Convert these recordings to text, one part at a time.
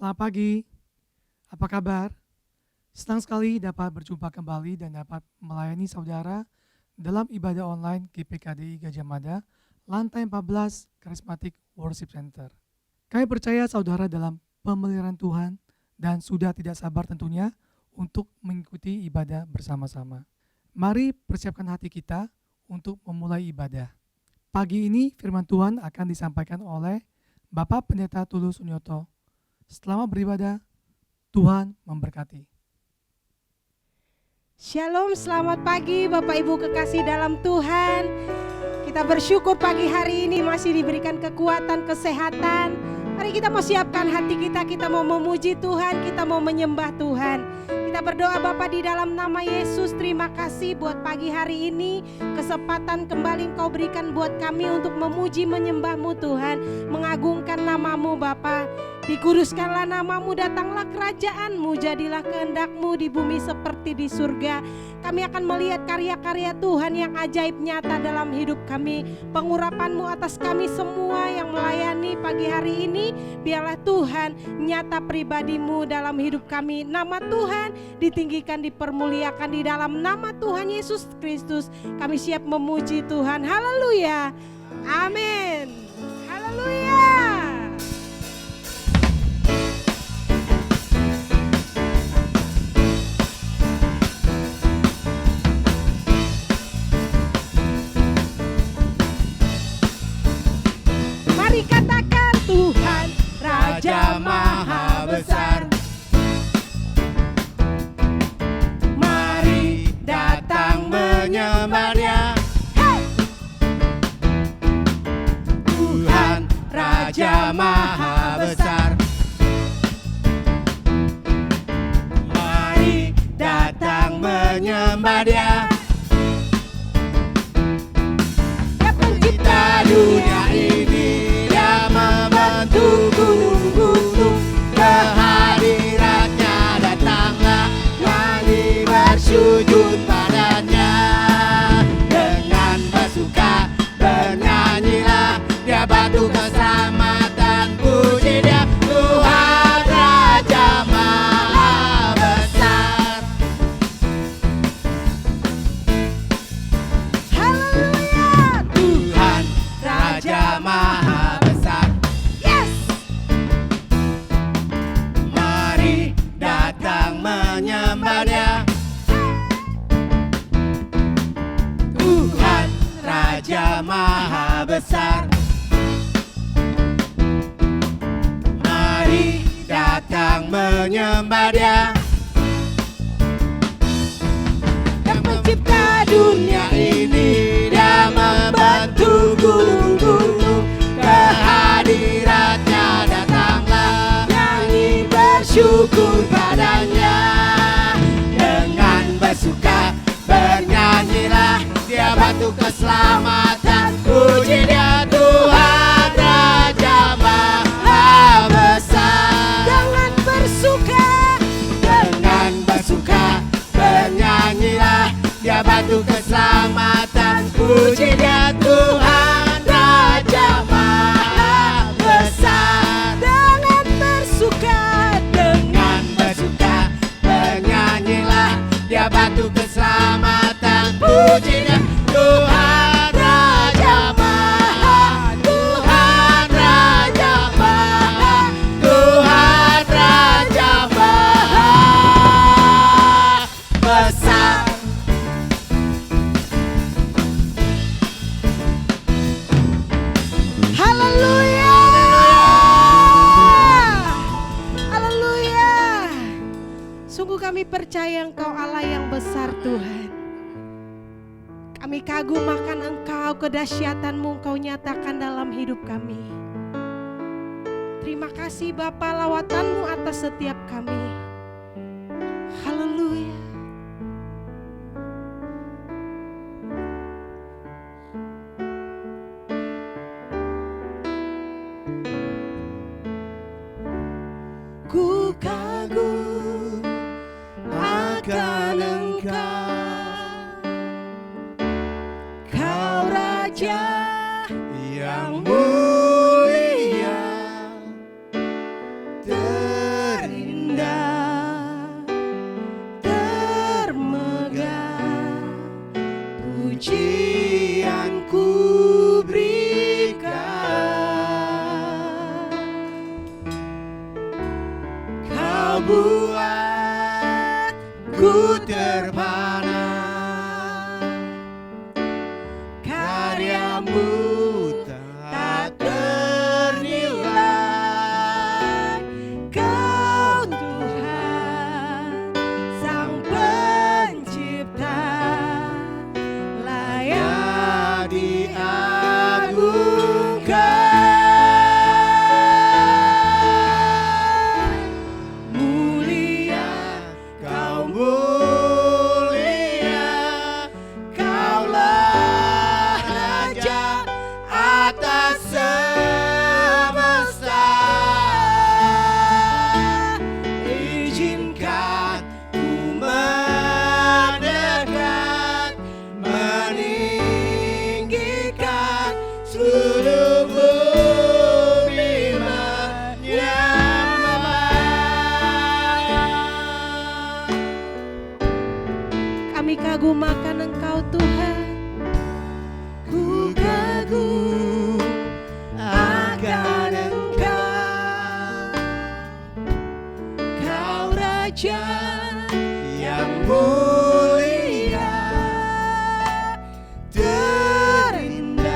Selamat pagi, apa kabar? Senang sekali dapat berjumpa kembali dan dapat melayani saudara dalam ibadah online GPKDI Gajah Mada, lantai 14 Charismatic Worship Center. Kami percaya saudara dalam pemeliharaan Tuhan dan sudah tidak sabar tentunya untuk mengikuti ibadah bersama-sama. Mari persiapkan hati kita untuk memulai ibadah. Pagi ini firman Tuhan akan disampaikan oleh Bapak Pendeta Tulus Unyoto. Selamat beribadah, Tuhan memberkati. Shalom, selamat pagi Bapak Ibu kekasih dalam Tuhan. Kita bersyukur pagi hari ini masih diberikan kekuatan, kesehatan. Mari kita mau siapkan hati kita mau memuji Tuhan, kita mau menyembah Tuhan. Kita berdoa Bapa di dalam nama Yesus, terima kasih buat pagi hari ini. Kesempatan kembali Engkau berikan buat kami untuk memuji menyembah-Mu Tuhan. Mengagungkan nama-Mu Bapa. Dikuduskanlah nama-Mu, datanglah kerajaan-Mu, jadilah kehendak-Mu di bumi seperti di surga. Kami akan melihat karya-karya Tuhan yang ajaib nyata dalam hidup kami. Pengurapan-Mu atas kami semua yang melayani pagi hari ini. Biarlah Tuhan nyata pribadi-Mu dalam hidup kami. Nama Tuhan ditinggikan, dipermuliakan di dalam nama Tuhan Yesus Kristus. Kami siap memuji Tuhan. Haleluya. Amin. Haleluya. Mari katakan Tuhan Raja Maha Besar. Mari datang menyembah-Nya. Tuhan Raja Maha Besar. Mari datang menyembah-Dia. Dia pencipta dunia ini, Dia membentuk gunung-gunung. Kehadirat-Nya datanglah, nyanyi bersujud padanya. Dengan bersuka bernyanyilah, Dia batu keselamatan, puji Dia. Tuhan Raja Maha Besar. Haleluya. Tuhan Raja Maha Besar. Yes. Mari datang menyembah-Nya. Tuhan Raja Maha Besar. Mari datang menyembah-Dia. Yang pencipta dunia ini, Dia membentuk gunung-gunung. Kehadirat-Nya datanglah, nyanyi bersyukur padanya. Dengan bersuka bernyanyilah, Dia batu keselamatan, puji Dia. Tuhan Raja Maha Besar. Dengan bersuka bernyanyilah, Dia batu keselamatan, puji Dia. Tuhan Raja Maha Besar. Dengan bersuka bernyanyilah, Dia batu keselamatan, puji Dia. Tuhan Raja Maha, Tuhan Raja Maha, Tuhan Raja Maha Besar. Haleluya. Haleluya. Sungguh kami percaya Engkau Allah yang besar Tuhan. Kami kagum akan Engkau, kedahsyatan-Mu Engkau nyatakan dalam hidup kami. Terima kasih Bapa, lawatan-Mu atas setiap kami. Haleluya. Ku kagum akan Engkau, Kau Raja yang mulia. terpana, karyamu tak ternilai. Kau Tuhan Sang Pencipta, layak diagungkan. Mulia, Kau mulia, Kaulah Raja atas semesta. Izinkan ku mendekat, meninggikan seluruh bumi menyembah. Kami kagum akan Engkau Tuhan. Ku kagum akan Engkau, Kau Raja yang mulia, terindah.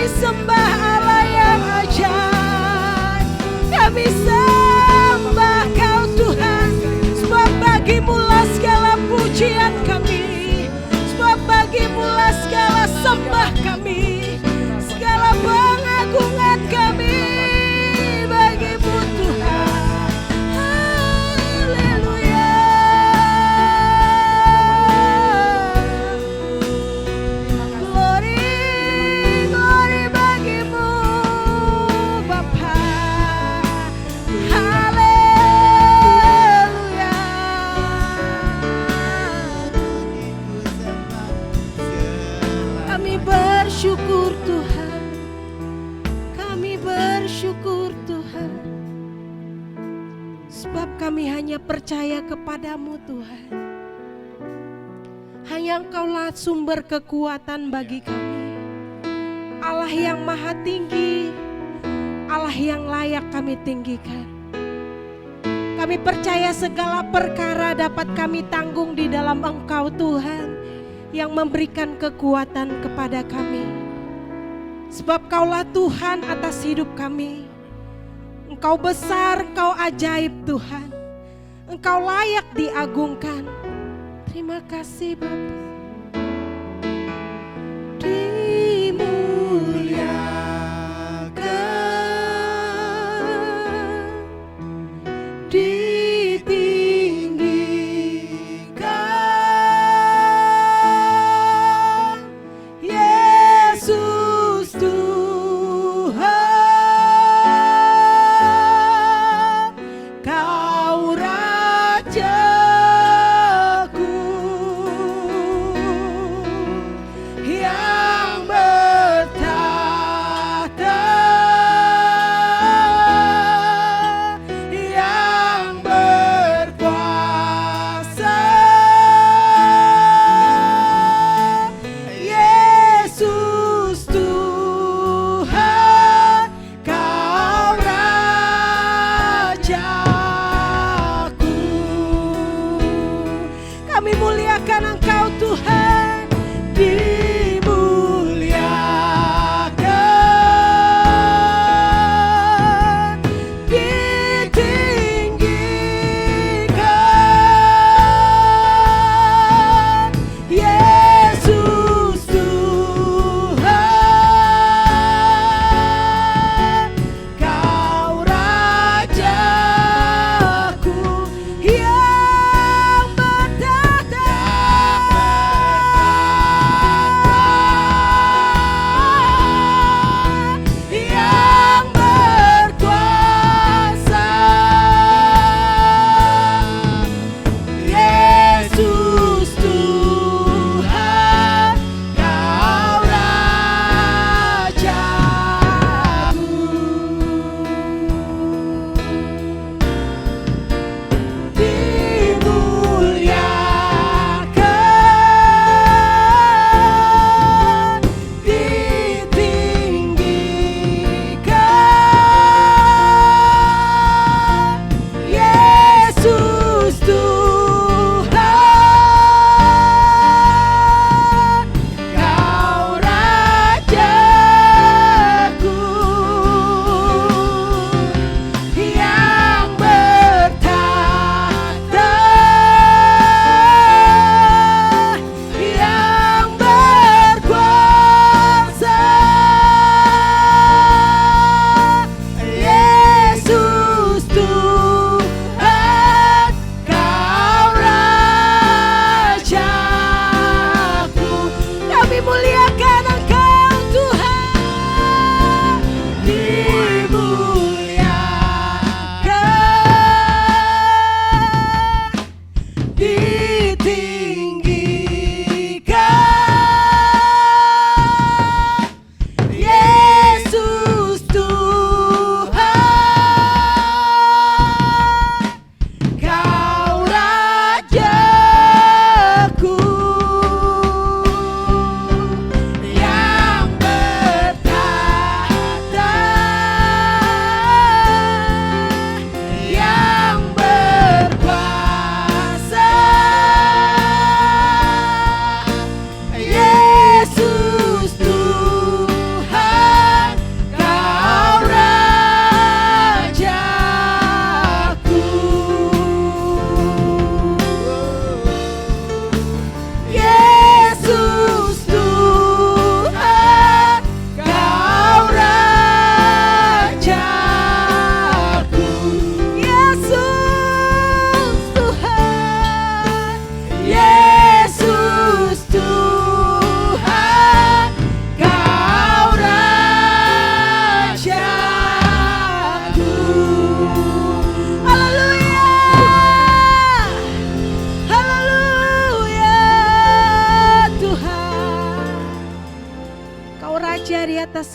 Kami sembah Allah yang ajaib. Kami sembah Kau Tuhan. Sebab bagimu-lah segala pujian kami. Sebab bagimu-lah segala sembah kami. Segala pengagungan kami bagimu Tuhan. Haleluya. Glory, glory bagimu Bapa. Haleluya. Kami bersyukur Tuhan. Kami bersyukur Tuhan. Sebab kami hanya percaya kepadamu Tuhan. Hanya Engkaulah sumber kekuatan bagi kami. Allah yang maha tinggi, Allah yang layak kami tinggikan. Kami percaya segala perkara dapat kami tanggung di dalam Engkau Tuhan, yang memberikan kekuatan kepada kami. Sebab Kaulah Tuhan atas hidup kami. Engkau besar, Engkau ajaib Tuhan. Engkau layak diagungkan. Terima kasih Bapa. Dimuliakan, ditinggikan, Yesus Tuhan, Kau Rajaku yang bertahta, yang berkuasa, Yesus Tuhan.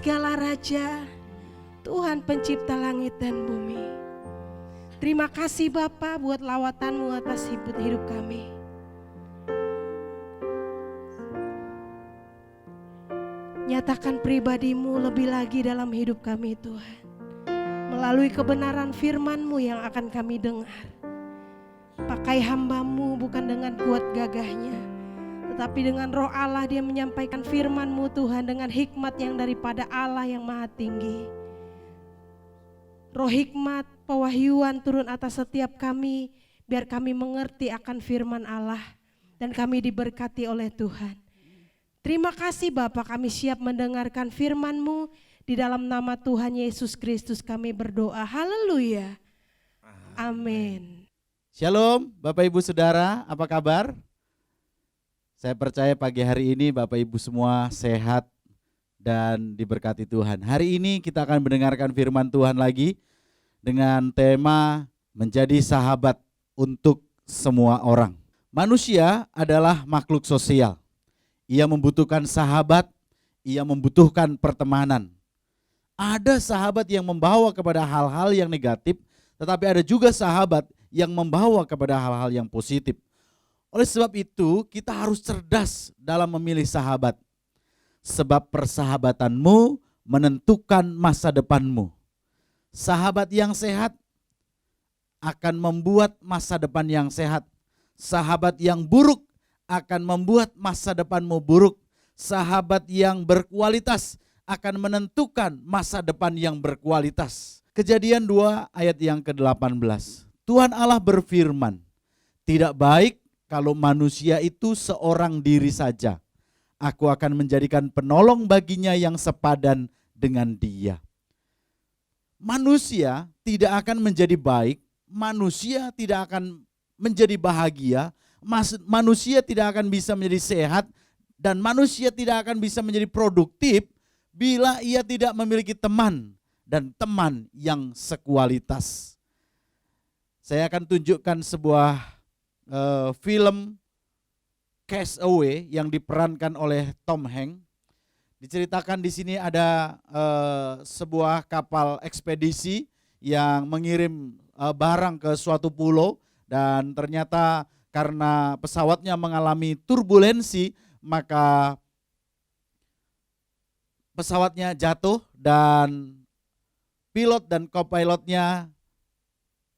segala raja, Tuhan pencipta langit dan bumi. Terima kasih Bapa buat lawatan-Mu atas hidup kami. Nyatakan pribadi-Mu lebih lagi dalam hidup kami Tuhan. Melalui kebenaran firman-Mu yang akan kami dengar. Pakai hamba-Mu bukan dengan kuat gagahnya, tetapi dengan roh Allah dia menyampaikan firman-Mu Tuhan dengan hikmat yang daripada Allah yang maha tinggi. Roh hikmat, pewahyuan turun atas setiap kami, biar kami mengerti akan firman Allah dan kami diberkati oleh Tuhan. Terima kasih Bapa, kami siap mendengarkan firman-Mu. Di dalam nama Tuhan Yesus Kristus kami berdoa. Haleluya. Amin. Shalom Bapak Ibu Saudara, apa kabar? Saya percaya pagi hari ini Bapak Ibu semua sehat dan diberkati Tuhan. Hari ini kita akan mendengarkan firman Tuhan lagi dengan tema menjadi sahabat untuk semua orang. Manusia adalah makhluk sosial. Ia membutuhkan sahabat, ia membutuhkan pertemanan. Ada sahabat yang membawa kepada hal-hal yang negatif, tetapi ada juga sahabat yang membawa kepada hal-hal yang positif. Oleh sebab itu, kita harus cerdas dalam memilih sahabat. Sebab persahabatanmu menentukan masa depanmu. Sahabat yang sehat akan membuat masa depan yang sehat. Sahabat yang buruk akan membuat masa depanmu buruk. Sahabat yang berkualitas akan menentukan masa depan yang berkualitas. Kejadian 2 ayat yang ke-18. Tuhan Allah berfirman, tidak baik kalau manusia itu seorang diri saja. Aku akan menjadikan penolong baginya yang sepadan dengan dia. Manusia tidak akan menjadi baik, manusia tidak akan menjadi bahagia, manusia tidak akan bisa menjadi sehat, dan manusia tidak akan bisa menjadi produktif bila ia tidak memiliki teman dan teman yang sekualitas. Saya akan tunjukkan sebuah film Castaway yang diperankan oleh Tom Hanks. Diceritakan di sini ada sebuah kapal ekspedisi yang mengirim barang ke suatu pulau, dan ternyata karena pesawatnya mengalami turbulensi, maka pesawatnya jatuh dan pilot dan co-pilotnya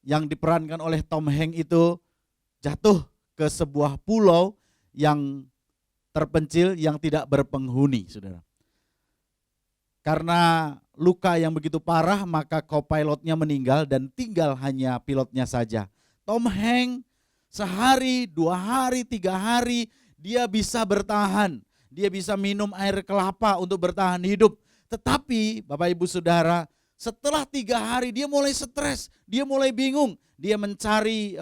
yang diperankan oleh Tom Hanks itu jatuh ke sebuah pulau yang terpencil yang tidak berpenghuni, saudara. Karena luka yang begitu parah, maka co-pilotnya meninggal dan tinggal hanya pilotnya saja. Tom Hanks sehari, 2 hari, 3 hari dia bisa bertahan. Dia bisa minum air kelapa untuk bertahan hidup. Tetapi Bapak Ibu Saudara, setelah 3 hari dia mulai stres, dia mulai bingung. Dia mencari,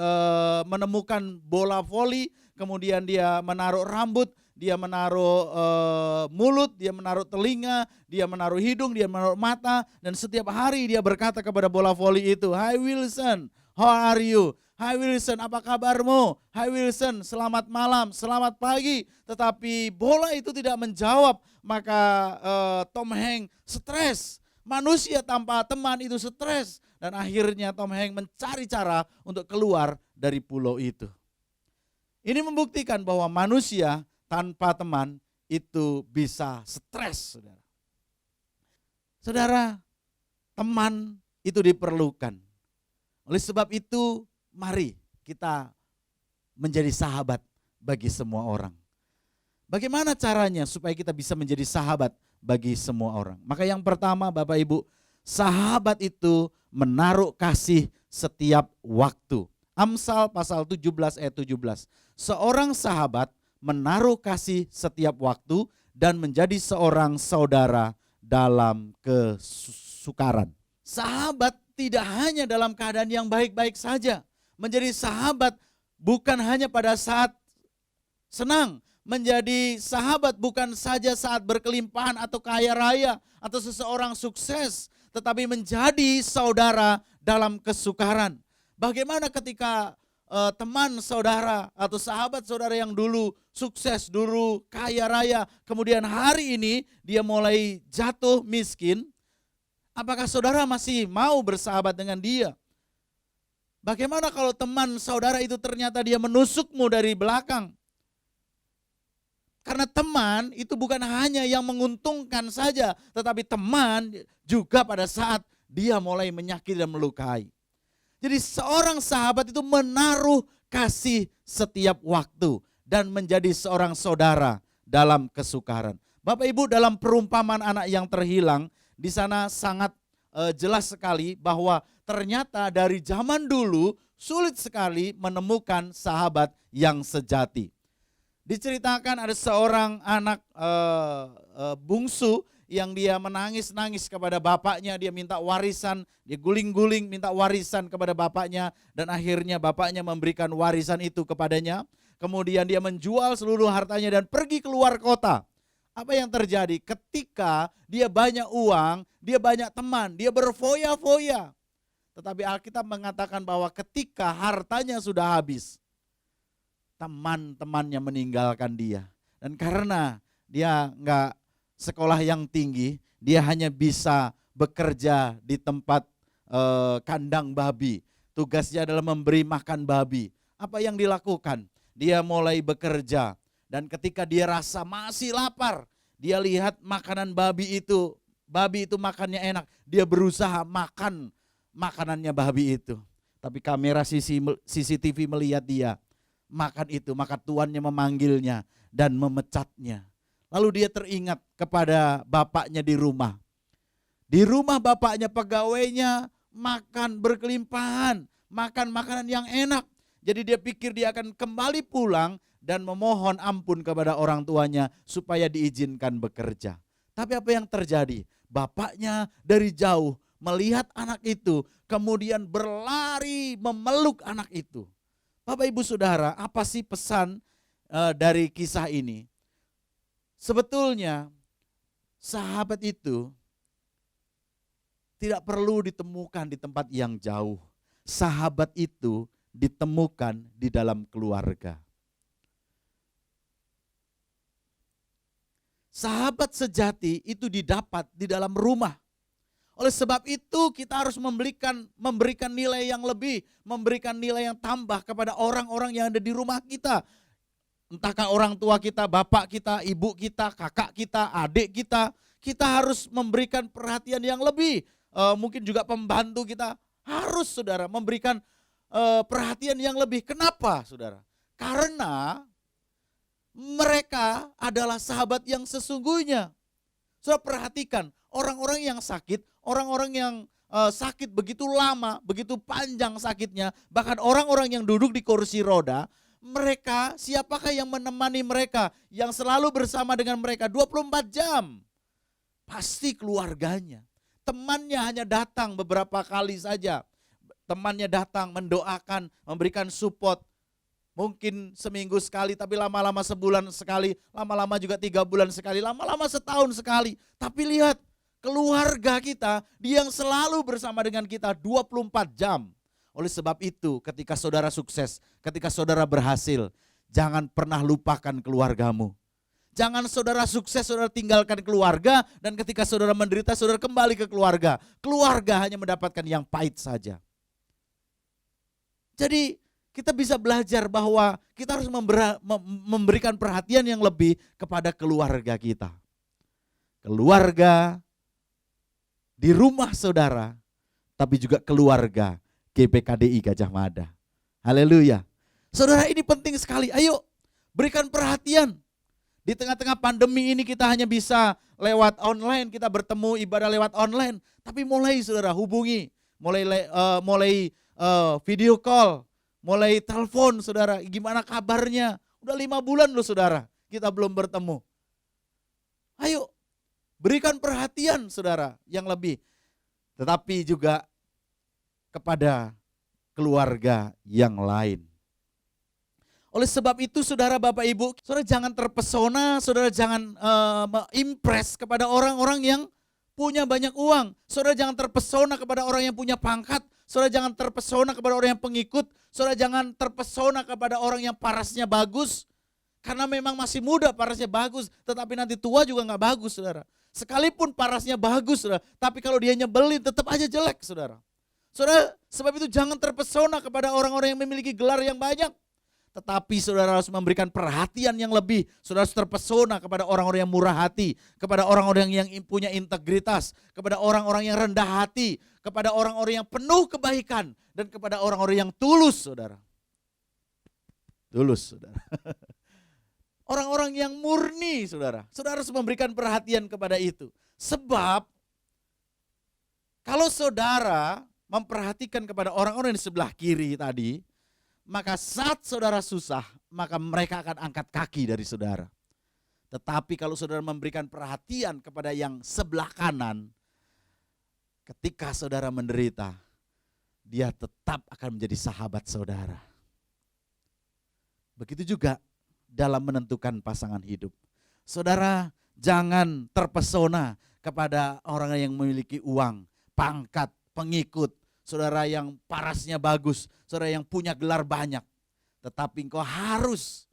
menemukan bola voli, kemudian dia menaruh rambut, dia menaruh mulut, dia menaruh telinga, dia menaruh hidung, dia menaruh mata. Dan setiap hari dia berkata kepada bola voli itu, "Hi Wilson, how are you? Hai Wilson, apa kabarmu? Hai Wilson, selamat malam, selamat pagi." Tetapi bola itu tidak menjawab, maka Tom Hanks stres. Manusia tanpa teman itu stres. Dan akhirnya Tom Hanks mencari cara untuk keluar dari pulau itu. Ini membuktikan bahwa manusia tanpa teman itu bisa stres, saudara. Saudara, teman itu diperlukan. Oleh sebab itu, mari kita menjadi sahabat bagi semua orang. Bagaimana caranya supaya kita bisa menjadi sahabat bagi semua orang? Maka yang pertama Bapak Ibu, sahabat itu menaruh kasih setiap waktu. Amsal pasal 17 ayat 17. Seorang sahabat menaruh kasih setiap waktu dan menjadi seorang saudara dalam kesukaran. Sahabat tidak hanya dalam keadaan yang baik-baik saja. Menjadi sahabat bukan hanya pada saat senang. Menjadi sahabat bukan saja saat berkelimpahan atau kaya raya atau seseorang sukses. Tetapi menjadi saudara dalam kesukaran. Bagaimana ketika teman saudara atau sahabat saudara yang dulu sukses, dulu kaya raya, kemudian hari ini dia mulai jatuh miskin, apakah saudara masih mau bersahabat dengan dia? Bagaimana kalau teman saudara itu ternyata dia menusukmu dari belakang? Karena teman itu bukan hanya yang menguntungkan saja, tetapi teman juga pada saat dia mulai menyakiti dan melukai. Jadi seorang sahabat itu menaruh kasih setiap waktu dan menjadi seorang saudara dalam kesukaran. Bapak Ibu, dalam perumpamaan anak yang terhilang, di sana sangat jelas sekali bahwa ternyata dari zaman dulu sulit sekali menemukan sahabat yang sejati. Diceritakan ada seorang anak bungsu yang dia menangis-nangis kepada bapaknya, dia minta warisan, dia guling-guling minta warisan kepada bapaknya, dan akhirnya bapaknya memberikan warisan itu kepadanya. Kemudian dia menjual seluruh hartanya dan pergi keluar kota. Apa yang terjadi? Ketika dia banyak uang, dia banyak teman, dia berfoya-foya. Tetapi Alkitab mengatakan bahwa ketika hartanya sudah habis, teman-temannya meninggalkan dia. Dan karena dia enggak sekolah yang tinggi, dia hanya bisa bekerja di tempat kandang babi. Tugasnya adalah memberi makan babi. Apa yang dilakukan? Dia mulai bekerja. Dan ketika dia rasa masih lapar, dia lihat makanan babi itu makannya enak. Dia berusaha makan makanannya babi itu. Tapi kamera CCTV melihat dia makan itu, maka tuannya memanggilnya dan memecatnya. Lalu dia teringat kepada bapaknya di rumah. Di rumah bapaknya, pegawainya makan berkelimpahan, makan makanan yang enak. Jadi dia pikir dia akan kembali pulang dan memohon ampun kepada orang tuanya supaya diizinkan bekerja. Tapi apa yang terjadi? Bapaknya dari jauh melihat anak itu, kemudian berlari memeluk anak itu. Bapak Ibu Saudara, apa sih pesan dari kisah ini? Sebetulnya sahabat itu tidak perlu ditemukan di tempat yang jauh. Sahabat itu ditemukan di dalam keluarga. Sahabat sejati itu didapat di dalam rumah. Oleh sebab itu kita harus memberikan nilai yang lebih, memberikan nilai yang tambah kepada orang-orang yang ada di rumah kita. Entahkah orang tua kita, bapak kita, ibu kita, kakak kita, adik kita. Kita harus memberikan perhatian yang lebih. Mungkin juga pembantu kita harus, saudara, memberikan perhatian yang lebih. Kenapa, saudara? Karena mereka adalah sahabat yang sesungguhnya. Saudara perhatikan, orang-orang yang sakit, orang-orang yang sakit begitu lama, begitu panjang sakitnya, bahkan orang-orang yang duduk di kursi roda, mereka, siapakah yang menemani mereka, yang selalu bersama dengan mereka 24 jam? Pasti keluarganya. Temannya hanya datang beberapa kali saja. Temannya datang mendoakan, memberikan support. Mungkin seminggu sekali, tapi lama-lama sebulan sekali, lama-lama juga 3 bulan sekali, lama-lama setahun sekali. Tapi lihat, keluarga kita, dia yang selalu bersama dengan kita 24 jam. Oleh sebab itu, ketika saudara sukses, ketika saudara berhasil, jangan pernah lupakan keluargamu. Jangan saudara sukses, saudara tinggalkan keluarga, dan ketika saudara menderita, saudara kembali ke keluarga. Keluarga hanya mendapatkan yang pahit saja. Jadi, kita bisa belajar bahwa kita harus memberikan perhatian yang lebih kepada keluarga kita. Keluarga di rumah saudara, tapi juga keluarga GPKDI Gajah Mada. Haleluya. Saudara, ini penting sekali. Ayo berikan perhatian. Di tengah-tengah pandemi ini kita hanya bisa lewat online, kita bertemu ibadah lewat online. Tapi mulai saudara hubungi, mulai video call, mulai telepon saudara, gimana kabarnya? Udah 5 bulan loh saudara, kita belum bertemu. Ayo, berikan perhatian saudara yang lebih. Tetapi juga kepada keluarga yang lain. Oleh sebab itu saudara Bapak Ibu, saudara jangan terpesona, saudara jangan impress kepada orang-orang yang punya banyak uang. Saudara jangan terpesona kepada orang yang punya pangkat. Saudara jangan terpesona kepada orang yang pengikut. Saudara jangan terpesona kepada orang yang parasnya bagus, karena memang masih muda parasnya bagus, tetapi nanti tua juga nggak bagus, saudara. Sekalipun parasnya bagus, saudara, tapi kalau dia nyebelin tetap aja jelek, saudara. Saudara, sebab itu jangan terpesona kepada orang-orang yang memiliki gelar yang banyak. Tetapi saudara harus memberikan perhatian yang lebih. Saudara harus terpesona kepada orang-orang yang murah hati, kepada orang-orang yang punya integritas, kepada orang-orang yang rendah hati, kepada orang-orang yang penuh kebaikan, dan kepada orang-orang yang tulus, saudara. Tulus, saudara. Orang-orang yang murni, saudara. Saudara harus memberikan perhatian kepada itu. Sebab kalau saudara memperhatikan kepada orang-orang di sebelah kiri tadi, maka saat saudara susah, maka mereka akan angkat kaki dari saudara. Tetapi kalau saudara memberikan perhatian kepada yang sebelah kanan, ketika saudara menderita, dia tetap akan menjadi sahabat saudara. Begitu juga dalam menentukan pasangan hidup. Saudara jangan terpesona kepada orang yang memiliki uang, pangkat, pengikut, saudara yang parasnya bagus, saudara yang punya gelar banyak. Tetapi engkau harus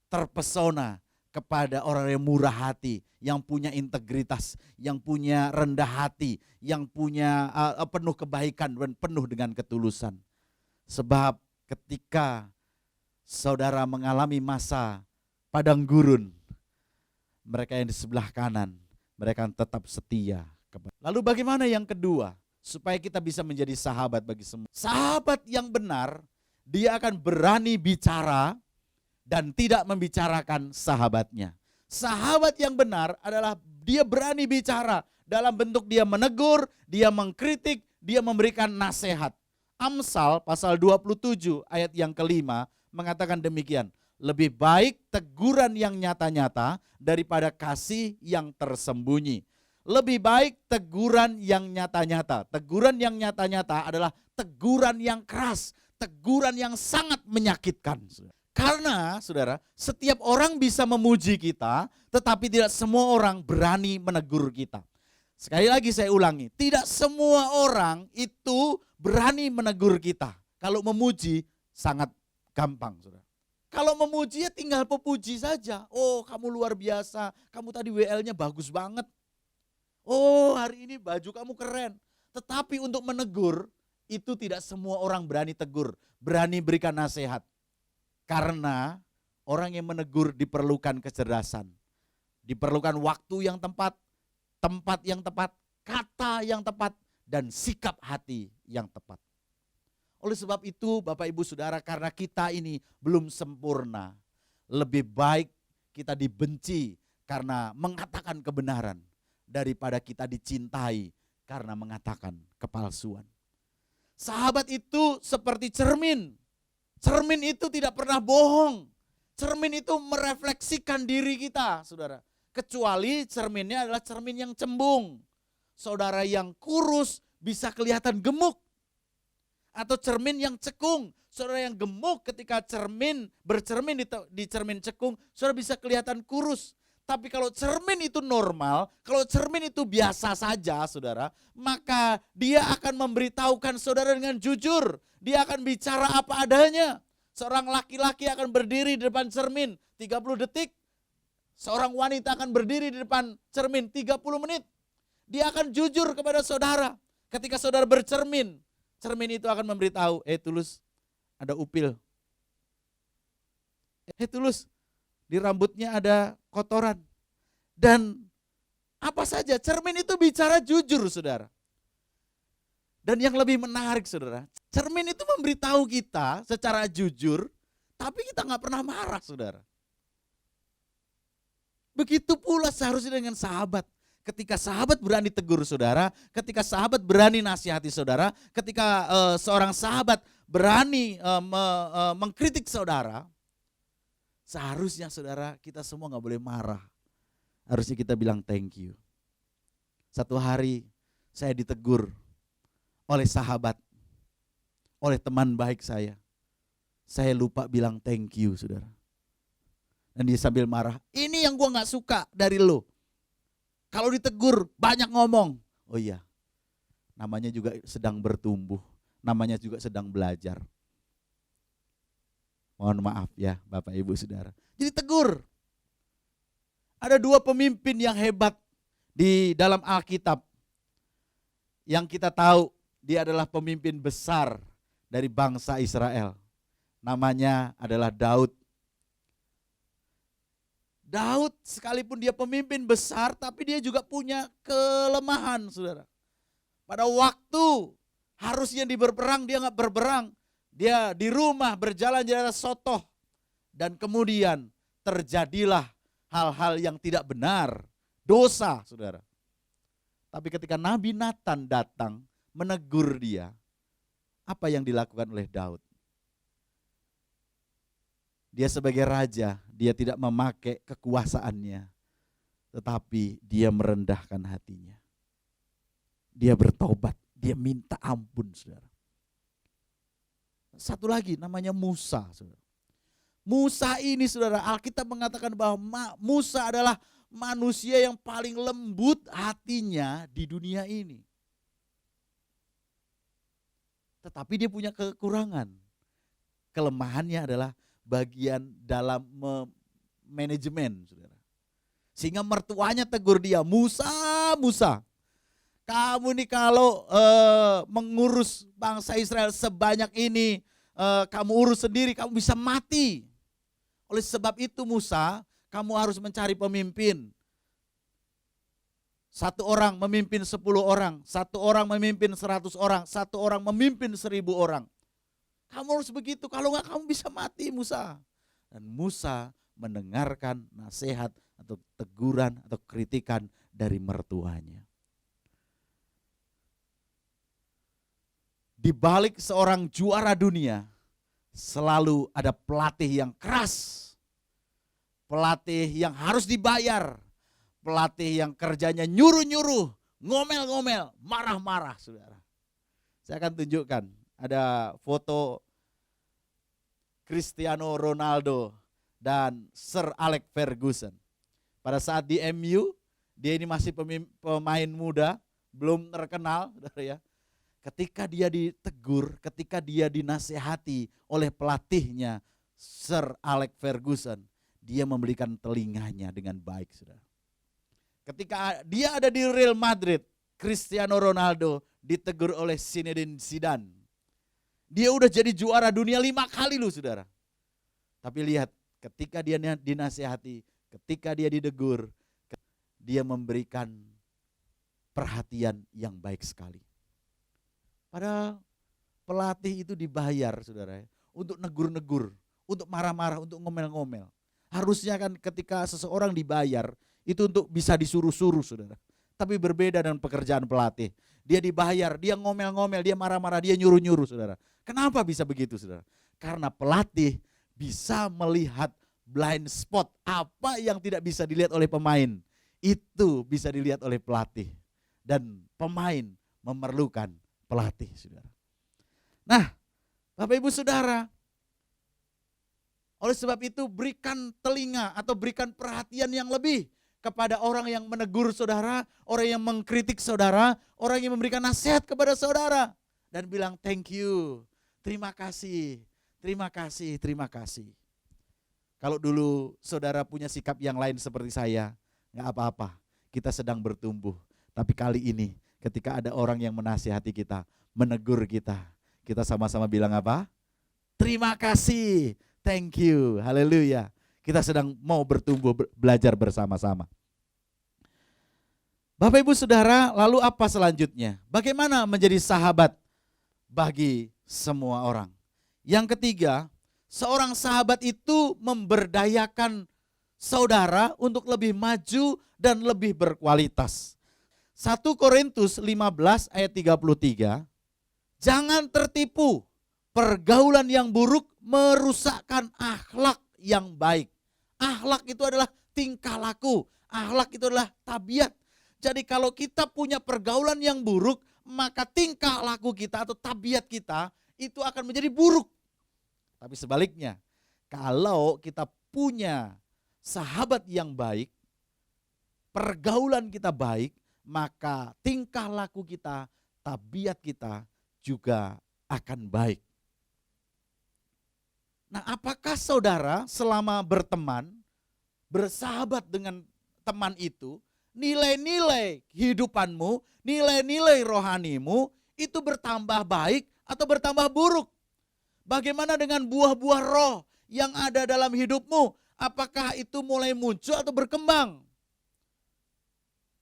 terpesona kepada orang yang murah hati, yang punya integritas, yang punya rendah hati, yang punya penuh kebaikan dan penuh dengan ketulusan. Sebab ketika saudara mengalami masa padang gurun, mereka yang di sebelah kanan, mereka akan tetap setia. Lalu bagaimana yang kedua? Supaya kita bisa menjadi sahabat bagi semua. Sahabat yang benar, dia akan berani bicara dan tidak membicarakan sahabatnya. Sahabat yang benar adalah dia berani bicara dalam bentuk dia menegur, dia mengkritik, dia memberikan nasihat. Amsal pasal 27 ayat yang kelima mengatakan demikian. Lebih baik teguran yang nyata-nyata daripada kasih yang tersembunyi. Lebih baik teguran yang nyata-nyata. Teguran yang nyata-nyata adalah teguran yang keras, teguran yang sangat menyakitkan. Karena saudara, setiap orang bisa memuji kita, tetapi tidak semua orang berani menegur kita. Sekali lagi saya ulangi, tidak semua orang itu berani menegur kita. Kalau memuji sangat gampang, saudara. Kalau memuji ya tinggal pepuji saja. Oh, kamu luar biasa, kamu tadi WL-nya bagus banget. Oh, hari ini baju kamu keren. Tetapi untuk menegur, itu tidak semua orang berani tegur, berani berikan nasihat. Karena orang yang menegur diperlukan kecerdasan. Diperlukan waktu yang tepat, tempat yang tepat, kata yang tepat, dan sikap hati yang tepat. Oleh sebab itu Bapak Ibu Saudara, karena kita ini belum sempurna, lebih baik kita dibenci karena mengatakan kebenaran, daripada kita dicintai karena mengatakan kepalsuan. Sahabat itu seperti cermin. Cermin itu tidak pernah bohong. Cermin itu merefleksikan diri kita, saudara. Kecuali cerminnya adalah cermin yang cembung. Saudara yang kurus bisa kelihatan gemuk. Atau cermin yang cekung. Saudara yang gemuk ketika bercermin di cermin cekung, saudara bisa kelihatan kurus. Tapi kalau cermin itu normal, kalau cermin itu biasa saja saudara, maka dia akan memberitahukan saudara dengan jujur. Dia akan bicara apa adanya. Seorang laki-laki akan berdiri di depan cermin 30 detik. Seorang wanita akan berdiri di depan cermin 30 menit. Dia akan jujur kepada saudara. Ketika saudara bercermin, cermin itu akan memberitahu, Tulus ada upil. Tulus, di rambutnya ada kotoran. Dan apa saja, cermin itu bicara jujur saudara. Dan yang lebih menarik saudara, cermin itu memberitahu kita secara jujur, tapi kita gak pernah marah saudara. Begitu pula seharusnya dengan sahabat. Ketika sahabat berani tegur saudara, ketika sahabat berani nasihati saudara, ketika seorang sahabat berani mengkritik saudara, seharusnya saudara kita semua gak boleh marah. Harusnya kita bilang thank you. Satu hari saya ditegur oleh sahabat, oleh teman baik saya. Saya lupa bilang thank you saudara. Dan dia sambil marah, ini yang gua gak suka dari lo. Kalau ditegur banyak ngomong. Oh iya, namanya juga sedang bertumbuh, namanya juga sedang belajar. Mohon maaf ya Bapak Ibu Saudara. Jadi tegur. Ada dua pemimpin yang hebat di dalam Alkitab. Yang kita tahu dia adalah pemimpin besar dari bangsa Israel. Namanya adalah Daud. Daud sekalipun dia pemimpin besar, tapi dia juga punya kelemahan, saudara. Pada waktu harusnya dia berperang, dia nggak berperang. Dia di rumah berjalan-jalan sotoh. Dan kemudian terjadilah hal-hal yang tidak benar, dosa, saudara. Tapi ketika Nabi Nathan datang menegur dia, apa yang dilakukan oleh Daud? Dia sebagai raja, dia tidak memakai kekuasaannya, tetapi dia merendahkan hatinya. Dia bertobat, dia minta ampun, saudara. Satu lagi namanya Musa, saudara. Musa ini, saudara, Alkitab mengatakan bahwa Musa adalah manusia yang paling lembut hatinya di dunia ini. Tetapi dia punya kekurangan. Kelemahannya adalah bagian dalam manajemen, saudara. Sehingga mertuanya tegur dia, Musa, Musa, kamu nih kalau mengurus bangsa Israel sebanyak ini, kamu urus sendiri, kamu bisa mati. Oleh sebab itu Musa, kamu harus mencari pemimpin. Satu orang memimpin 10 orang, satu orang memimpin 100 orang, satu orang memimpin 1000 orang. Kamu harus begitu, kalau enggak kamu bisa mati, Musa. Dan Musa mendengarkan nasihat atau teguran atau kritikan dari mertuanya. Di balik seorang juara dunia, selalu ada pelatih yang keras. Pelatih yang harus dibayar. Pelatih yang kerjanya nyuruh-nyuruh, ngomel-ngomel, marah-marah, saudara. Saya akan tunjukkan. Ada foto Cristiano Ronaldo dan Sir Alex Ferguson. Pada saat di MU, dia ini masih pemain muda, belum terkenal, saudara ya. Ketika dia ditegur, ketika dia dinasehati oleh pelatihnya Sir Alex Ferguson, dia memberikan telinganya dengan baik, saudara. Ketika dia ada di Real Madrid, Cristiano Ronaldo ditegur oleh Zinedine Zidane. Dia udah jadi juara dunia 5 kali loh, saudara. Tapi lihat, ketika dia dinasehati, ketika dia ditegur, dia memberikan perhatian yang baik sekali. Padahal pelatih itu dibayar, saudara, untuk negur-negur, untuk marah-marah, untuk ngomel-ngomel. Harusnya kan ketika seseorang dibayar, itu untuk bisa disuruh-suruh, saudara. Tapi berbeda dengan pekerjaan pelatih. Dia dibayar, dia ngomel-ngomel, dia marah-marah, dia nyuruh-nyuruh, saudara. Kenapa bisa begitu, saudara? Karena pelatih bisa melihat blind spot, apa yang tidak bisa dilihat oleh pemain. Itu bisa dilihat oleh pelatih. Dan pemain memerlukan pelatih, saudara. Nah, Bapak Ibu Saudara, oleh sebab itu berikan telinga atau berikan perhatian yang lebih kepada orang yang menegur saudara, orang yang mengkritik saudara, orang yang memberikan nasihat kepada saudara. Dan bilang thank you, terima kasih, terima kasih, terima kasih. Kalau dulu saudara punya sikap yang lain seperti saya, gak apa-apa, kita sedang bertumbuh. Tapi kali ini ketika ada orang yang menasihati kita, menegur kita, kita sama-sama bilang apa? Terima kasih, thank you, haleluya. Kita sedang mau bertumbuh, belajar bersama-sama. Bapak Ibu Saudara, lalu apa selanjutnya? Bagaimana menjadi sahabat bagi semua orang? Yang ketiga, seorang sahabat itu memberdayakan saudara untuk lebih maju dan lebih berkualitas. 1 Korintus 15 ayat 33, jangan tertipu, pergaulan yang buruk merusakkan akhlak yang baik. Akhlak itu adalah tingkah laku, akhlak itu adalah tabiat. Jadi kalau kita punya pergaulan yang buruk, maka tingkah laku kita atau tabiat kita itu akan menjadi buruk. Tapi sebaliknya, kalau kita punya sahabat yang baik, pergaulan kita baik, maka tingkah laku kita, tabiat kita juga akan baik. Nah, apakah saudara selama berteman, bersahabat dengan teman itu, nilai-nilai kehidupanmu, nilai-nilai rohanimu itu bertambah baik atau bertambah buruk? Bagaimana dengan buah-buah roh yang ada dalam hidupmu? Apakah itu mulai muncul atau berkembang?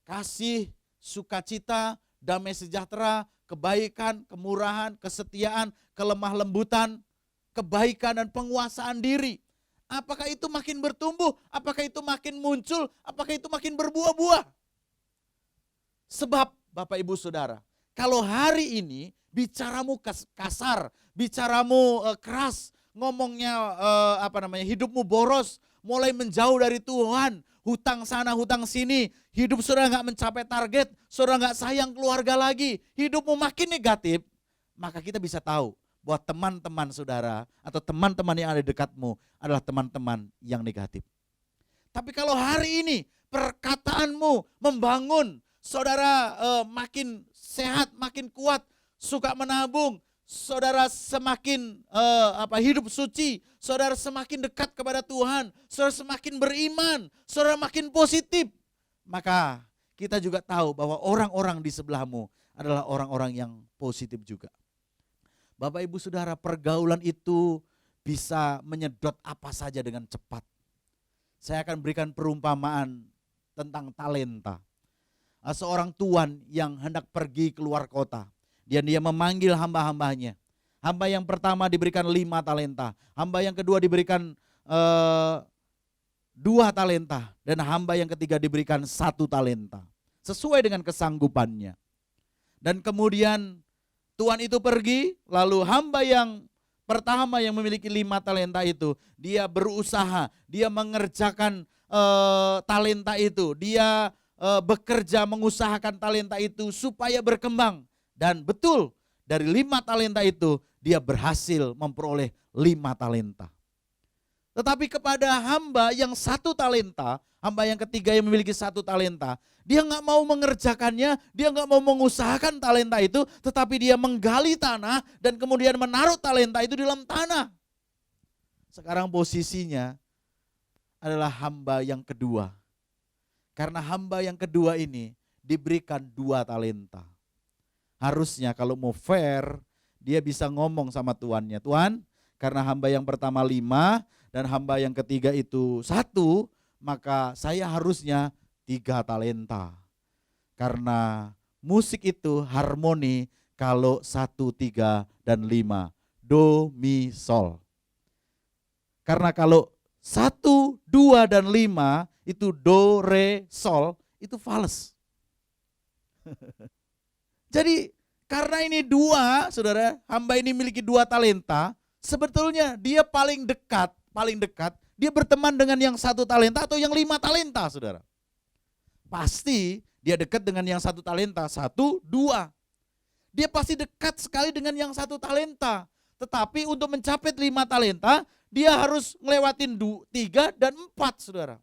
Kasih, sukacita, damai sejahtera, kebaikan, kemurahan, kesetiaan, kelemah lembutan, kebaikan dan penguasaan diri. Apakah itu makin bertumbuh? Apakah itu makin muncul? Apakah itu makin berbuah-buah? Sebab Bapak Ibu Saudara, kalau hari ini bicaramu kasar, bicaramu keras, ngomongnya hidupmu boros, mulai menjauh dari Tuhan, hutang sana hutang sini, hidup saudara nggak mencapai target, saudara nggak sayang keluarga lagi, hidupmu makin negatif, maka kita bisa tahu bahwa teman-teman saudara atau teman-teman yang ada di dekatmu adalah teman-teman yang negatif. Tapi kalau hari ini perkataanmu membangun, saudara makin sehat, makin kuat, suka menabung, saudara semakin hidup suci, saudara semakin dekat kepada Tuhan, saudara semakin beriman, saudara makin positif, maka kita juga tahu bahwa orang-orang di sebelahmu adalah orang-orang yang positif juga. Bapak Ibu Saudara, pergaulan itu bisa menyedot apa saja dengan cepat. Saya akan berikan perumpamaan tentang talenta. Seorang tuan yang hendak pergi keluar kota, dan dia memanggil hamba-hambanya. Hamba yang pertama diberikan 5 talenta, hamba yang kedua diberikan 2 talenta, dan hamba yang ketiga diberikan 1 talenta. Sesuai dengan kesanggupannya. Dan kemudian tuan itu pergi, lalu hamba yang pertama yang memiliki 5 talenta itu, dia berusaha, dia mengerjakan talenta itu, dia bekerja mengusahakan talenta itu supaya berkembang. Dan betul, dari 5 talenta itu dia berhasil memperoleh 5 talenta. Tetapi kepada hamba yang 1 talenta, hamba yang ketiga yang memiliki 1 talenta, dia nggak mau mengerjakannya, dia nggak mau mengusahakan talenta itu, tetapi dia menggali tanah dan kemudian menaruh talenta itu di dalam tanah. Sekarang posisinya adalah hamba yang kedua. Karena hamba yang kedua ini diberikan 2 talenta. Harusnya kalau mau fair, dia bisa ngomong sama tuannya, Tuan, karena hamba yang pertama 5 dan hamba yang ketiga itu 1, maka saya harusnya 3 talenta. Karena musik itu harmoni kalau 1, 3, dan 5. Do, mi, sol. Karena kalau 1, 2, dan 5 itu do, re, sol, itu fals. Jadi karena ini 2, saudara, hamba ini memiliki 2 talenta, sebetulnya dia paling dekat, dia berteman dengan yang 1 talenta atau yang 5 talenta, saudara. Pasti dia dekat dengan yang 1 talenta, 1, 2. Dia pasti dekat sekali dengan yang 1 talenta. Tetapi untuk mencapai 5 talenta, dia harus ngelewatin 3 dan 4, saudara.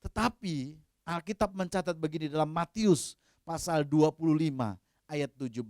Tetapi Alkitab mencatat begini dalam Matius pasal 25 ayat 17.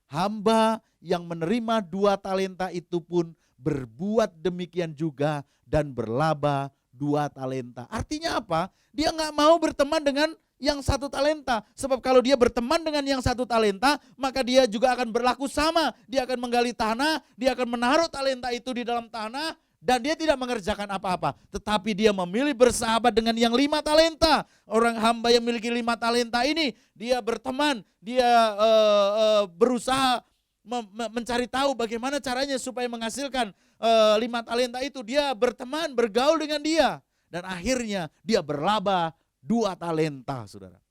Hamba yang menerima 2 talenta itu pun berbuat demikian juga dan berlaba 2 talenta. Artinya apa? Dia nggak mau berteman dengan yang 1 talenta. Sebab kalau dia berteman dengan yang 1 talenta, maka dia juga akan berlaku sama. Dia akan menggali tanah, dia akan menaruh talenta itu di dalam tanah, dan dia tidak mengerjakan apa-apa. Tetapi dia memilih bersahabat dengan yang 5 talenta. Orang hamba yang memiliki 5 talenta ini, dia berteman, dia berusaha mencari tahu bagaimana caranya supaya menghasilkan 5 talenta itu. Dia berteman, bergaul dengan dia. Dan akhirnya dia berlaba 2 talenta, saudara.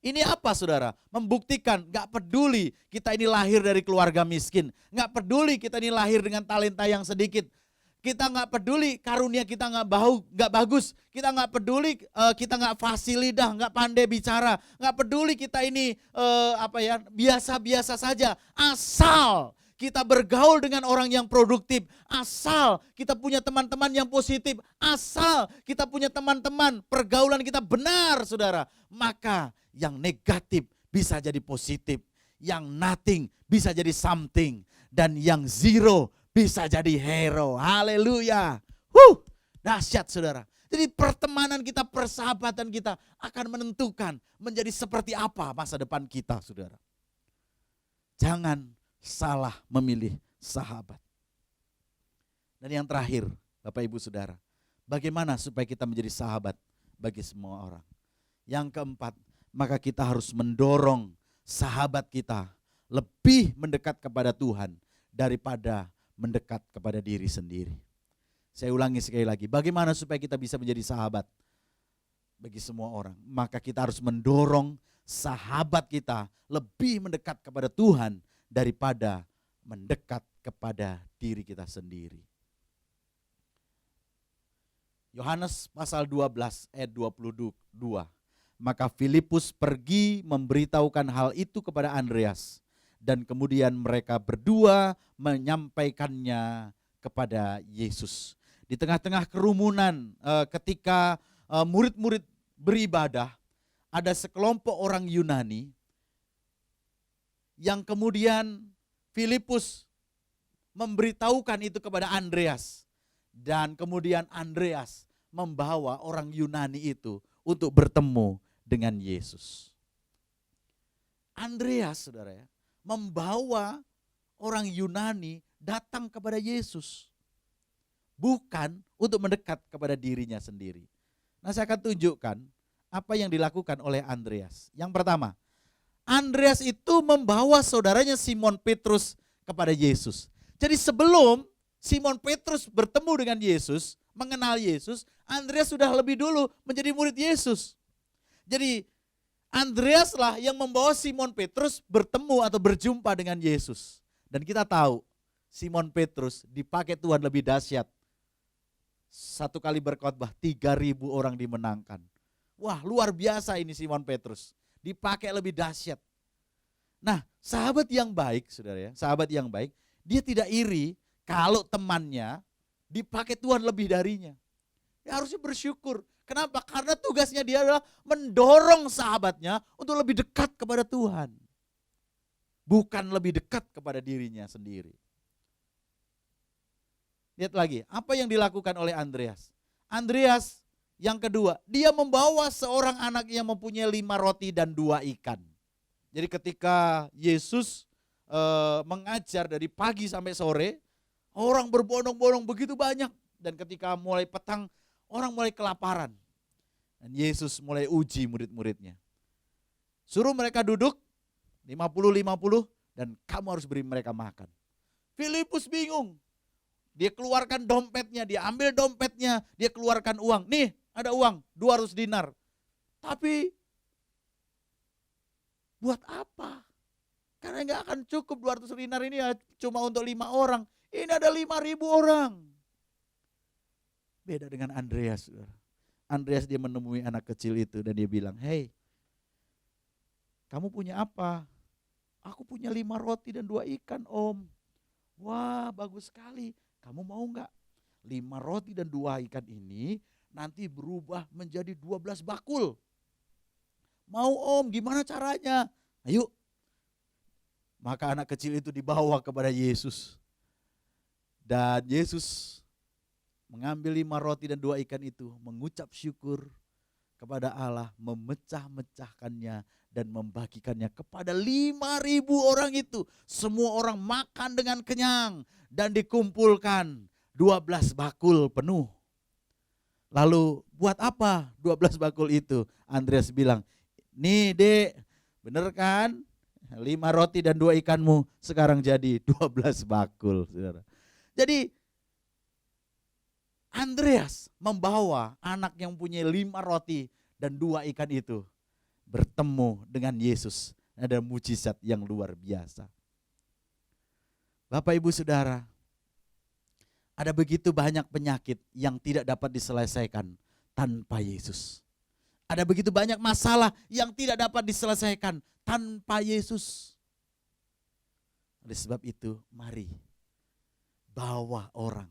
Ini apa, saudara? Membuktikan gak peduli kita ini lahir dari keluarga miskin. Gak peduli kita ini lahir dengan talenta yang sedikit. Kita nggak peduli karunia kita nggak bagus, kita nggak peduli kita nggak fasih lidah, nggak pandai bicara, nggak peduli kita ini biasa-biasa saja. Asal kita bergaul dengan orang yang produktif, asal kita punya teman-teman yang positif, asal kita punya teman-teman pergaulan kita benar, saudara, maka yang negatif bisa jadi positif, yang nothing bisa jadi something, dan yang zero bisa jadi hero. Haleluya. Dahsyat saudara. Jadi pertemanan kita, persahabatan kita akan menentukan menjadi seperti apa masa depan kita saudara. Jangan salah memilih sahabat. Dan yang terakhir Bapak Ibu Saudara, bagaimana supaya kita menjadi sahabat bagi semua orang. Yang keempat, maka kita harus mendorong sahabat kita lebih mendekat kepada Tuhan daripada mendekat kepada diri sendiri. Saya ulangi sekali lagi, bagaimana supaya kita bisa menjadi sahabat bagi semua orang? Maka kita harus mendorong sahabat kita lebih mendekat kepada Tuhan daripada mendekat kepada diri kita sendiri. Yohanes pasal 12 ayat 22. Maka Filipus pergi memberitahukan hal itu kepada Andreas. Dan kemudian mereka berdua menyampaikannya kepada Yesus. Di tengah-tengah kerumunan ketika murid-murid beribadah, ada sekelompok orang Yunani yang kemudian Filipus memberitahukan itu kepada Andreas. Dan kemudian Andreas membawa orang Yunani itu untuk bertemu dengan Yesus. Andreas saudara ya, membawa orang Yunani datang kepada Yesus. Bukan untuk mendekat kepada dirinya sendiri. Nah saya akan tunjukkan apa yang dilakukan oleh Andreas. Yang pertama, Andreas itu membawa saudaranya Simon Petrus kepada Yesus. Jadi sebelum Simon Petrus bertemu dengan Yesus, mengenal Yesus, Andreas sudah lebih dulu menjadi murid Yesus. Jadi Andreas lah yang membawa Simon Petrus bertemu atau berjumpa dengan Yesus. Dan kita tahu Simon Petrus dipakai Tuhan lebih dahsyat. Satu kali berkhotbah 3.000 orang dimenangkan. Wah luar biasa ini Simon Petrus. Dipakai lebih dahsyat. Nah sahabat yang baik saudara ya, sahabat yang baik, dia tidak iri kalau temannya dipakai Tuhan lebih darinya. Dia harusnya bersyukur. Kenapa? Karena tugasnya dia adalah mendorong sahabatnya untuk lebih dekat kepada Tuhan. Bukan lebih dekat kepada dirinya sendiri. Lihat lagi, apa yang dilakukan oleh Andreas? Andreas yang kedua, dia membawa seorang anak yang mempunyai 5 roti dan 2 ikan. Jadi ketika Yesus mengajar dari pagi sampai sore, orang berbondong-bondong begitu banyak. Dan ketika mulai petang, orang mulai kelaparan. Dan Yesus mulai uji murid-muridnya. Suruh mereka duduk, 50-50, dan kamu harus beri mereka makan. Filipus bingung. Dia keluarkan dompetnya, dia ambil dompetnya, dia keluarkan uang. Nih ada uang, 200 dinar. Tapi buat apa? Karena gak akan cukup 200 dinar ini ya cuma untuk 5 orang. Ini ada 5.000 orang. Beda dengan Andreas. Andreas dia menemui anak kecil itu dan dia bilang, "Hei, kamu punya apa?" "Aku punya 5 roti dan 2 ikan om." "Wah bagus sekali. Kamu mau gak? 5 roti dan 2 ikan ini nanti berubah menjadi 12 bakul." "Mau om, gimana caranya?" "Ayo." Maka anak kecil itu dibawa kepada Yesus. Dan Yesus mengambil 5 roti dan 2 ikan itu, mengucap syukur kepada Allah, memecah-mecahkannya dan membagikannya kepada 5.000 orang itu. Semua orang makan dengan kenyang dan dikumpulkan 12 bakul penuh. Lalu buat apa 12 bakul itu? Andreas bilang, "Nih dek, bener kan? 5 roti dan 2 ikanmu sekarang jadi 12 bakul." Saudara. Jadi Andreas membawa anak yang punya 5 roti dan 2 ikan itu bertemu dengan Yesus. Ada mujizat yang luar biasa. Bapak Ibu Saudara, ada begitu banyak penyakit yang tidak dapat diselesaikan tanpa Yesus. Ada begitu banyak masalah yang tidak dapat diselesaikan tanpa Yesus. Oleh sebab itu, mari bawa orang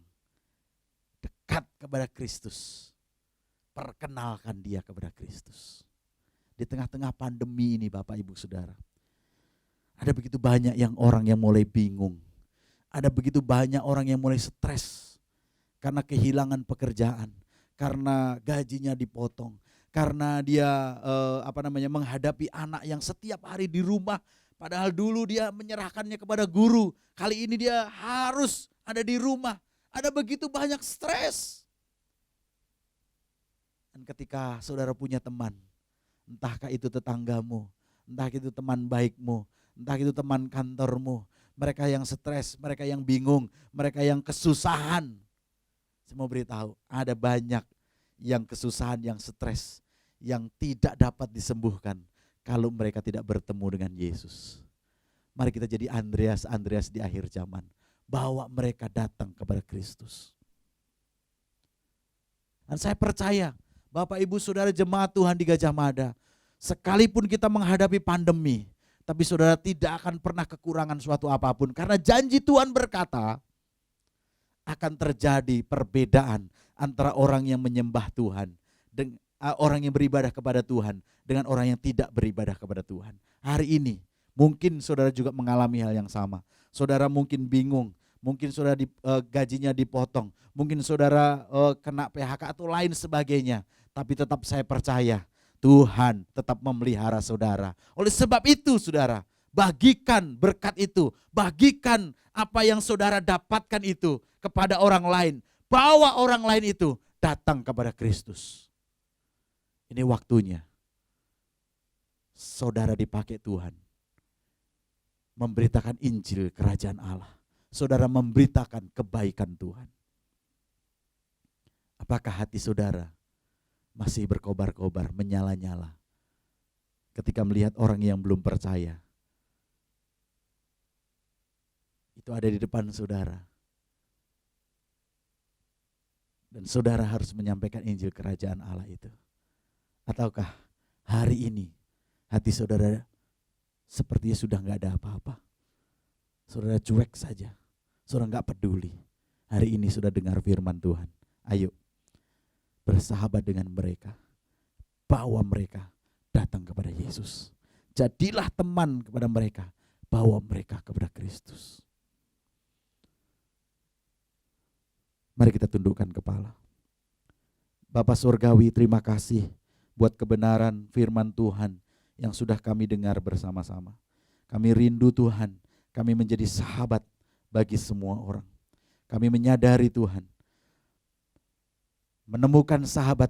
dekat kepada Kristus. Perkenalkan dia kepada Kristus. Di tengah-tengah pandemi ini Bapak Ibu Saudara, ada begitu banyak orang yang mulai bingung. Ada begitu banyak orang yang mulai stres karena kehilangan pekerjaan, karena gajinya dipotong, karena dia menghadapi anak yang setiap hari di rumah, padahal dulu dia menyerahkannya kepada guru, kali ini dia harus ada di rumah. Ada begitu banyak stres. Dan ketika saudara punya teman, entahkah itu tetanggamu, entah itu teman baikmu, entah itu teman kantormu, mereka yang stres, mereka yang bingung, mereka yang kesusahan. Saya mau beritahu, ada banyak yang kesusahan, yang stres, yang tidak dapat disembuhkan kalau mereka tidak bertemu dengan Yesus. Mari kita jadi Andreas di akhir zaman. Bawa mereka datang kepada Kristus. Dan saya percaya, Bapak Ibu Saudara jemaat Tuhan di Gajah Mada, sekalipun kita menghadapi pandemi, tapi saudara tidak akan pernah kekurangan suatu apapun. Karena janji Tuhan berkata, akan terjadi perbedaan antara orang yang menyembah Tuhan, dengan orang yang beribadah kepada Tuhan, dengan orang yang tidak beribadah kepada Tuhan. Hari ini, mungkin saudara juga mengalami hal yang sama. Saudara mungkin bingung, mungkin saudara gajinya dipotong, mungkin saudara kena PHK atau lain sebagainya. Tapi tetap saya percaya, Tuhan tetap memelihara saudara. Oleh sebab itu saudara, bagikan berkat itu, bagikan apa yang saudara dapatkan itu kepada orang lain. Bawa orang lain itu datang kepada Kristus. Ini waktunya saudara dipakai Tuhan memberitakan Injil kerajaan Allah. Saudara memberitakan kebaikan Tuhan. Apakah hati saudara masih berkobar-kobar, menyala-nyala ketika melihat orang yang belum percaya itu ada di depan saudara, dan saudara harus menyampaikan Injil kerajaan Allah itu? Ataukah hari ini hati saudara sepertinya sudah gak ada apa-apa, saudara cuek saja, saudara gak peduli? Hari ini sudah dengar firman Tuhan, ayo bersahabat dengan mereka, bawa mereka datang kepada Yesus. Jadilah teman kepada mereka, bawa mereka kepada Kristus. Mari kita tundukkan kepala. Bapa Surgawi, terima kasih buat kebenaran firman Tuhan yang sudah kami dengar bersama-sama. Kami rindu Tuhan, kami menjadi sahabat bagi semua orang. Kami menyadari Tuhan, menemukan sahabat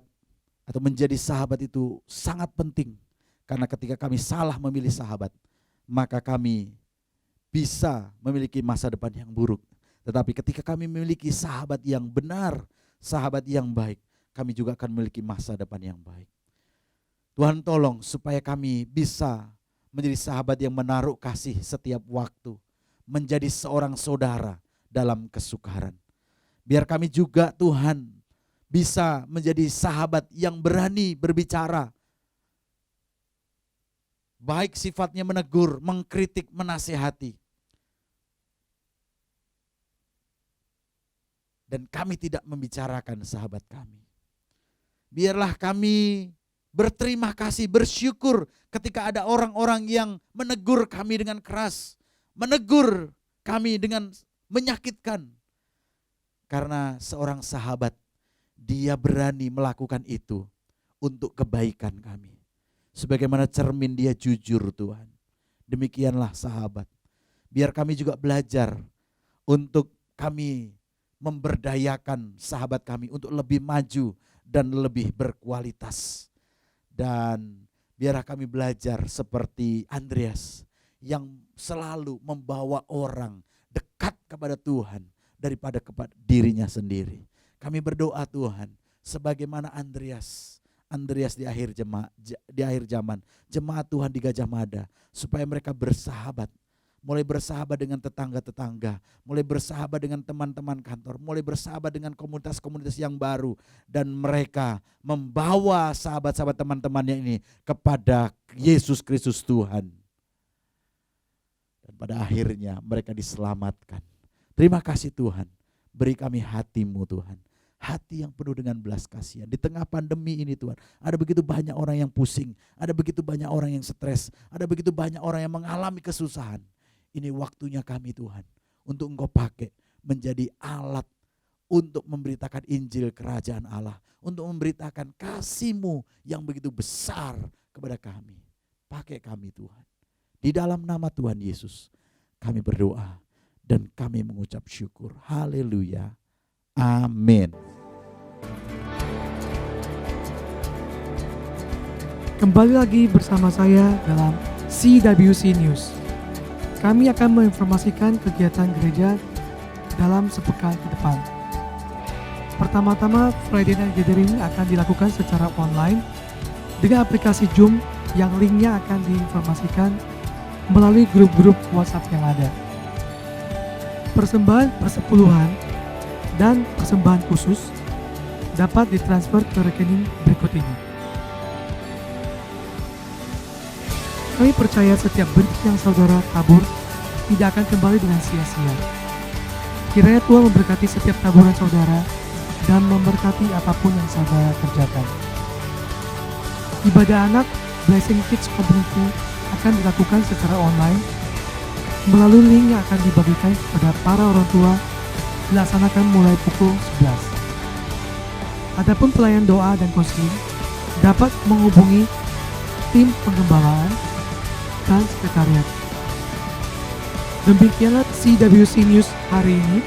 atau menjadi sahabat itu sangat penting. Karena ketika kami salah memilih sahabat, maka kami bisa memiliki masa depan yang buruk. Tetapi ketika kami memiliki sahabat yang benar, sahabat yang baik, kami juga akan memiliki masa depan yang baik. Tuhan tolong supaya kami bisa menjadi sahabat yang menaruh kasih setiap waktu, menjadi seorang saudara dalam kesukaran. Biar kami juga Tuhan bisa menjadi sahabat yang berani berbicara, baik sifatnya menegur, mengkritik, menasihati. Dan kami tidak membicarakan sahabat kami. Biarlah kami berterima kasih, bersyukur ketika ada orang-orang yang menegur kami dengan keras, menegur kami dengan menyakitkan. Karena seorang sahabat, dia berani melakukan itu untuk kebaikan kami. Sebagaimana cermin dia jujur Tuhan. Demikianlah sahabat. Biar kami juga belajar untuk kami memberdayakan sahabat kami untuk lebih maju dan lebih berkualitas. Dan biarlah kami belajar seperti Andreas yang selalu membawa orang dekat kepada Tuhan daripada kepada dirinya sendiri. Kami berdoa Tuhan, sebagaimana Andreas di akhir zaman, jemaat Tuhan di Gajah Mada, supaya mereka bersahabat, mulai bersahabat dengan tetangga-tetangga, mulai bersahabat dengan teman-teman kantor, mulai bersahabat dengan komunitas-komunitas yang baru, dan mereka membawa sahabat-sahabat teman-temannya ini kepada Yesus Kristus Tuhan. Dan pada akhirnya mereka diselamatkan. Terima kasih Tuhan, beri kami hati-Mu Tuhan. Hati yang penuh dengan belas kasihan. Di tengah pandemi ini Tuhan, ada begitu banyak orang yang pusing, ada begitu banyak orang yang stres, ada begitu banyak orang yang mengalami kesusahan. Ini waktunya kami Tuhan untuk Engkau pakai menjadi alat untuk memberitakan Injil Kerajaan Allah, untuk memberitakan kasih-Mu yang begitu besar kepada kami. Pakai kami Tuhan. Di dalam nama Tuhan Yesus kami berdoa dan kami mengucap syukur. Haleluya. Amin. Kembali lagi bersama saya dalam CWC News. Kami akan menginformasikan kegiatan gereja dalam sepekan ke depan. Pertama-tama, Friday Night Gathering akan dilakukan secara online dengan aplikasi Zoom yang linknya akan diinformasikan melalui grup-grup WhatsApp yang ada. Persembahan persepuluhan dan persembahan khusus dapat ditransfer ke rekening berikut ini. Kami percaya setiap bentuk yang saudara tabur tidak akan kembali dengan sia-sia. Kiranya Tuhan memberkati setiap taburan saudara dan memberkati apapun yang saudara kerjakan. Ibadah anak Blessing Kids Community akan dilakukan secara online melalui link yang akan dibagikan kepada para orang tua, dilaksanakan mulai pukul 11. Adapun pelayan doa dan konseling dapat menghubungi tim penggembalaan dan sekretariat. Demikianlah CWC News hari ini.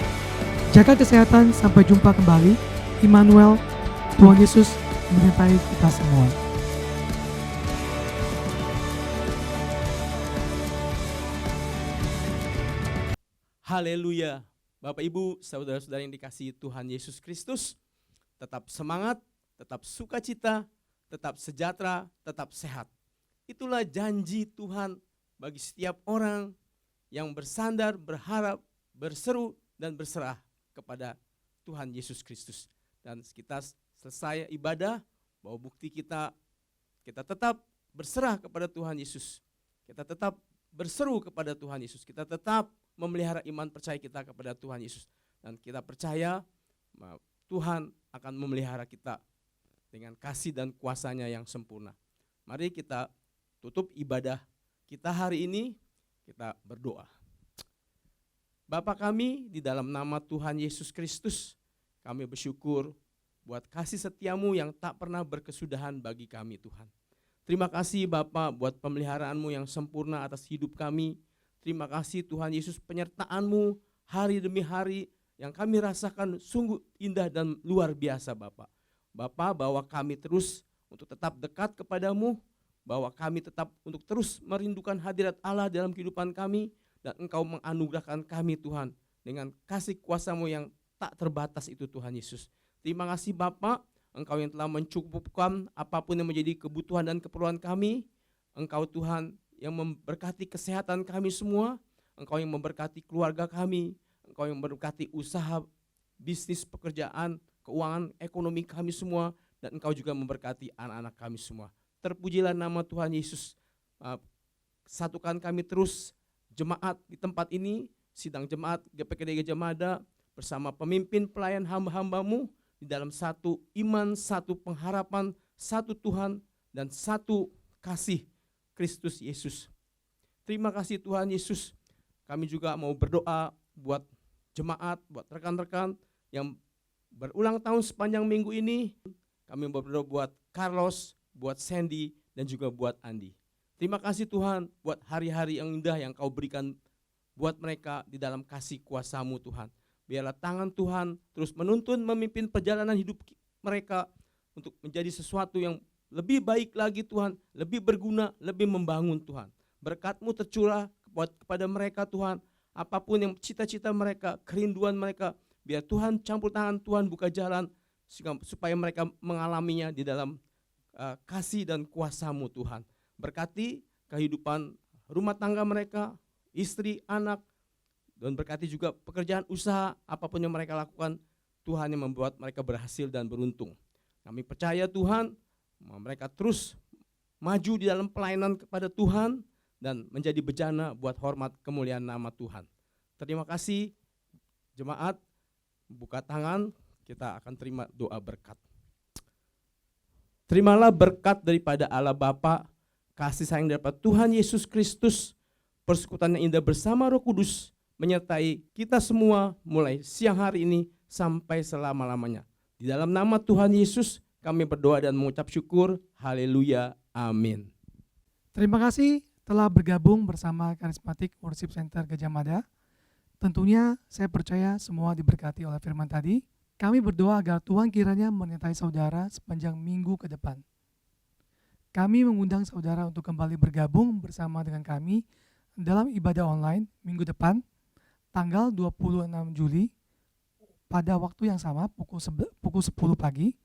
Jaga kesehatan, sampai jumpa kembali. Immanuel, Tuhan Yesus menyertai kita semua. Haleluya. Bapak Ibu, saudara-saudara yang dikasihi Tuhan Yesus Kristus, tetap semangat, tetap sukacita, tetap sejahtera, tetap sehat. Itulah janji Tuhan bagi setiap orang yang bersandar, berharap, berseru, dan berserah kepada Tuhan Yesus Kristus. Dan kita selesai ibadah, bahwa bukti kita tetap berserah kepada Tuhan Yesus. Kita tetap berseru kepada Tuhan Yesus. Kita tetap memelihara iman percaya kita kepada Tuhan Yesus. Dan kita percaya Tuhan akan memelihara kita dengan kasih dan kuasa-Nya yang sempurna. Mari kita tutup ibadah kita hari ini, kita berdoa. Bapa kami, di dalam nama Tuhan Yesus Kristus, kami bersyukur buat kasih setia-Mu yang tak pernah berkesudahan bagi kami Tuhan. Terima kasih Bapa buat pemeliharaan-Mu yang sempurna atas hidup kami. Terima kasih Tuhan Yesus, penyertaan-Mu hari demi hari yang kami rasakan sungguh indah dan luar biasa Bapa. Bapa, bahwa kami terus untuk tetap dekat kepadamu, bahwa kami tetap untuk terus merindukan hadirat Allah dalam kehidupan kami, dan Engkau menganugerahkan kami Tuhan dengan kasih kuasa-Mu yang tak terbatas itu Tuhan Yesus. Terima kasih Bapa, Engkau yang telah mencukupkan apapun yang menjadi kebutuhan dan keperluan kami. Engkau Tuhan yang memberkati kesehatan kami semua, Engkau yang memberkati keluarga kami, Engkau yang memberkati usaha, bisnis, pekerjaan, keuangan, ekonomi kami semua, dan Engkau juga memberkati anak-anak kami semua. Terpujilah nama Tuhan Yesus. Satukan kami terus jemaat di tempat ini, sidang jemaat GPKD Gajah Mada bersama pemimpin pelayan hamba-hamba-Mu di dalam satu iman, satu pengharapan, satu Tuhan, dan satu kasih Kristus Yesus. Terima kasih Tuhan Yesus. Kami juga mau berdoa buat jemaat, buat rekan-rekan yang berulang tahun sepanjang minggu ini. Kami berdoa buat Carlos, buat Sandy, dan juga buat Andi. Terima kasih Tuhan buat hari-hari yang indah yang Kau berikan buat mereka di dalam kasih kuasa-Mu Tuhan. Biarlah tangan Tuhan terus menuntun, memimpin perjalanan hidup mereka untuk menjadi sesuatu yang lebih baik lagi Tuhan, lebih berguna, lebih membangun Tuhan. Berkat-Mu tercurah kepada mereka Tuhan, apapun yang cita-cita mereka, kerinduan mereka, biar Tuhan campur tangan, Tuhan buka jalan supaya mereka mengalaminya di dalam kasih dan kuasa-Mu Tuhan. Berkati kehidupan rumah tangga mereka, istri, anak, dan berkati juga pekerjaan usaha, apapun yang mereka lakukan, Tuhan yang membuat mereka berhasil dan beruntung. Kami percaya Tuhan, mereka terus maju di dalam pelayanan kepada Tuhan, dan menjadi bejana buat hormat kemuliaan nama Tuhan. Terima kasih jemaat, buka tangan, kita akan terima doa berkat. Terimalah berkat daripada Allah Bapa, kasih sayang daripada Tuhan Yesus Kristus, persekutuan yang indah bersama Roh Kudus, menyertai kita semua mulai siang hari ini sampai selama-lamanya. Di dalam nama Tuhan Yesus kami berdoa dan mengucap syukur. Haleluya. Amin. Terima kasih telah bergabung bersama Charismatic Worship Center Gajah Mada. Tentunya saya percaya semua diberkati oleh firman tadi. Kami berdoa agar Tuhan kiranya menyertai saudara sepanjang minggu ke depan. Kami mengundang saudara untuk kembali bergabung bersama dengan kami dalam ibadah online minggu depan, tanggal 26 Juli, pada waktu yang sama pukul 10 pagi.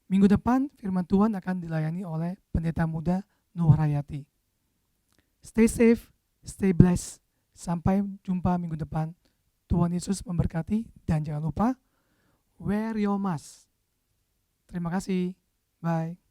Minggu depan firman Tuhan akan dilayani oleh Pendeta Muda Nur Hayati. Stay safe, stay blessed. Sampai jumpa minggu depan. Tuhan Yesus memberkati dan jangan lupa wear your mask. Terima kasih. Bye.